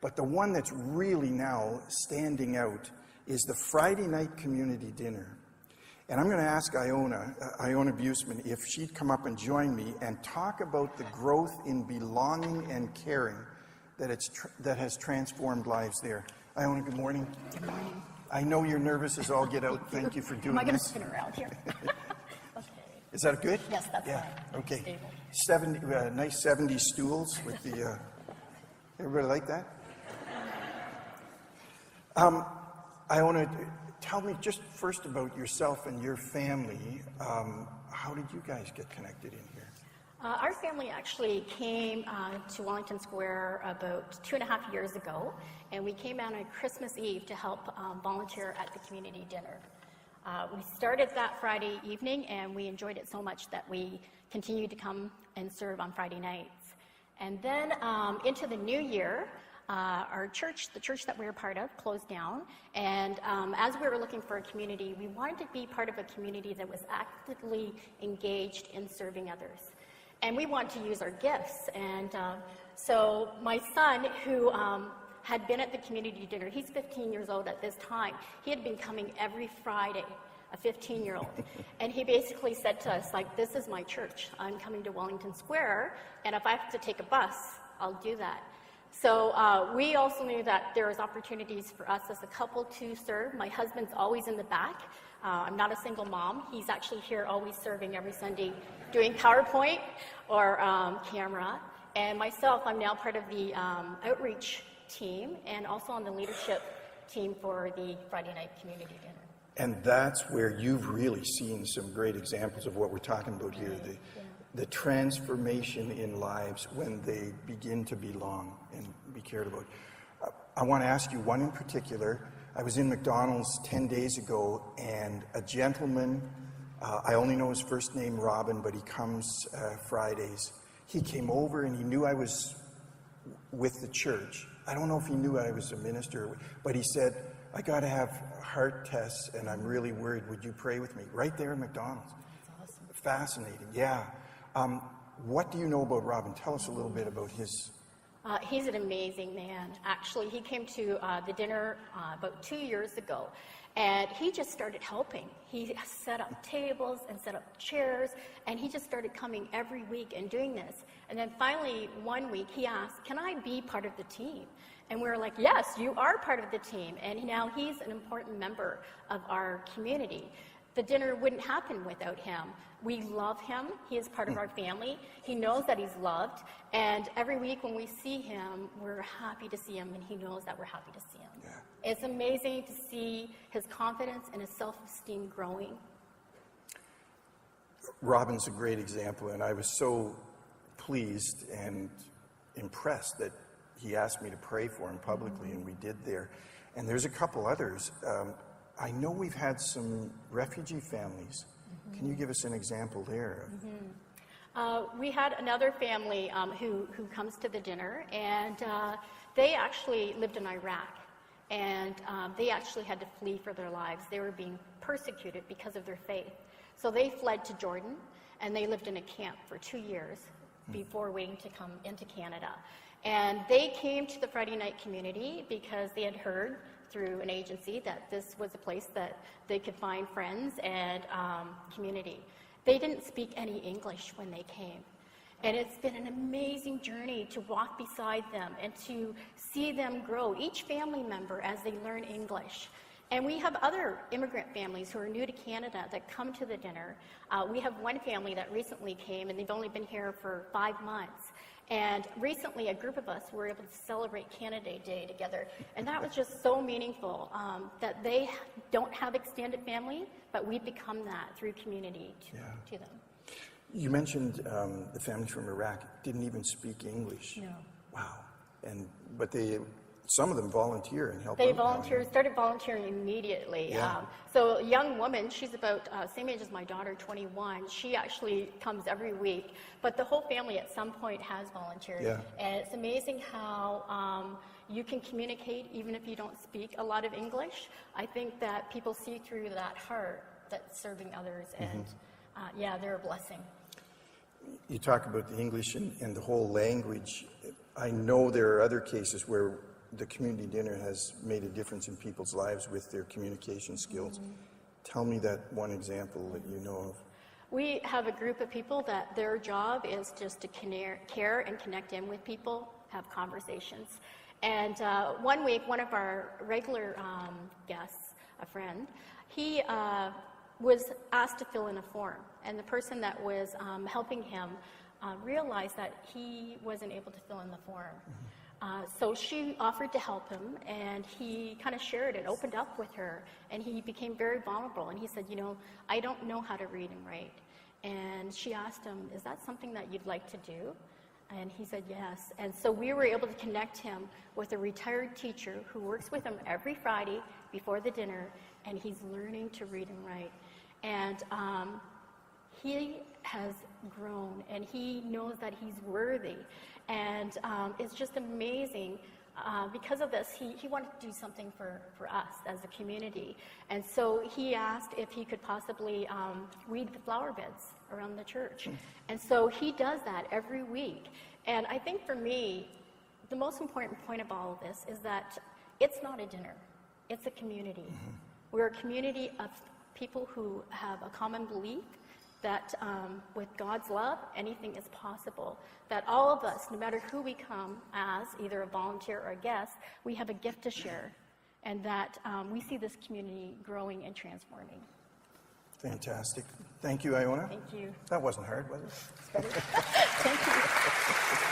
But the one that's really now standing out is the Friday night community dinner. And I'm going to ask Iona Buseman, if she'd come up and join me and talk about the growth in belonging and caring that has transformed lives there. Iona, good morning. Good morning. I know you're nervous as all get out. Thank you for doing this. Am I going to spin around here? Okay. Is that good? Yes, that's yeah. fine. Okay. Stable. Nice 70s stools with the. Everybody like that? Iona, tell me just first about yourself and your family. How did you guys get connected in here? Our family actually came to Wellington Square about 2.5 years ago, and we came out on Christmas Eve to help volunteer at the community dinner. We started that Friday evening, and we enjoyed it so much that we continued to come and serve on Friday nights. And then into the new year, our church, the church that we were part of, closed down. And as we were looking for a community, we wanted to be part of a community that was actively engaged in serving others. And we wanted to use our gifts. And so my son, who had been at the community dinner, he's 15 years old at this time. He had been coming every Friday, a 15-year-old. And he basically said to us, like, this is my church. I'm coming to Wellington Square, and if I have to take a bus, I'll do that. So we also knew that there was opportunities for us as a couple to serve. My husband's always in the back. I'm not a single mom. He's actually here always serving every Sunday, doing PowerPoint or camera. And myself, I'm now part of the outreach team and also on the leadership team for the Friday night community dinner. And that's where you've really seen some great examples of what we're talking about here, the transformation in lives when they begin to belong and be cared about. I want to ask you one in particular. I was in McDonald's 10 days ago, and a gentleman, I only know his first name, Robin, but he comes Fridays. He came over and he knew I was with the church. I don't know if he knew I was a minister, but he said, I got to have heart tests and I'm really worried. Would you pray with me? Right there in McDonald's. That's awesome. Fascinating, yeah. What do you know about Robin? Tell us a little bit about his... He's an amazing man. Actually, he came to the dinner about 2 years ago, and he just started helping. He set up tables and set up chairs, and he just started coming every week and doing this. And then finally, one week, he asked, can I be part of the team? And we were like, yes, you are part of the team. And now he's an important member of our community. The dinner wouldn't happen without him. We love him. He is part of our family. He knows that he's loved. And every week when we see him, we're happy to see him, and he knows that we're happy to see him. Yeah. It's amazing to see his confidence and his self-esteem growing. Robin's a great example, and I was so pleased and impressed that he asked me to pray for him publicly, and we did there. And there's a couple others. I know we've had some refugee families. Can you give us an example there? We had another family who comes to the dinner, and they actually lived in Iraq, and they actually had to flee for their lives. They were being persecuted because of their faith. So they fled to Jordan, and they lived in a camp for 2 years before waiting to come into Canada. And they came to the Friday night community because they had heard through an agency that this was a place that they could find friends and community. They didn't speak any English when they came. And it's been an amazing journey to walk beside them and to see them grow, each family member, as they learn English. And we have other immigrant families who are new to Canada that come to the dinner. We have one family that recently came, and they've only been here for 5 months. And recently, a group of us were able to celebrate Canada Day together. And that was just so meaningful, that they don't have extended family, but we become that through community to them. You mentioned the families from Iraq didn't even speak English. No. Wow. But some of them volunteer and help They out. started volunteering immediately. Yeah. So a young woman, she's about same age as my daughter, 21. She actually comes every week. But the whole family at some point has volunteered. Yeah. And it's amazing how you can communicate even if you don't speak a lot of English. I think that people see through that heart that's serving others. And they're a blessing. You talk about the English and the whole language. I know there are other cases where the community dinner has made a difference in people's lives with their communication skills. Tell me that one example that you know of. We have a group of people that their job is just to care and connect in with people, have conversations. And one week, one of our regular guests, a friend, he was asked to fill in a form. And the person that was helping him realized that he wasn't able to fill in the form. So she offered to help him, and he kind of shared it, opened up with her, and he became very vulnerable. And he said, you know, I don't know how to read and write. And she asked him, is that something that you'd like to do? And he said yes. And so we were able to connect him with a retired teacher who works with him every Friday before the dinner, and he's learning to read and write. And he has grown, and he knows that he's worthy. And it's just amazing. Because of this, he wanted to do something for us as a community. And so he asked if he could possibly weed the flower beds around the church. And so he does that every week. And I think for me, the most important point of all of this is that it's not a dinner. It's a community. We're a community of people who have a common belief that with God's love, anything is possible. That all of us, no matter who we come as, either a volunteer or a guest, we have a gift to share. And that we see this community growing and transforming. Fantastic. Thank you, Iona. Thank you. That wasn't hard, was it? Thank you.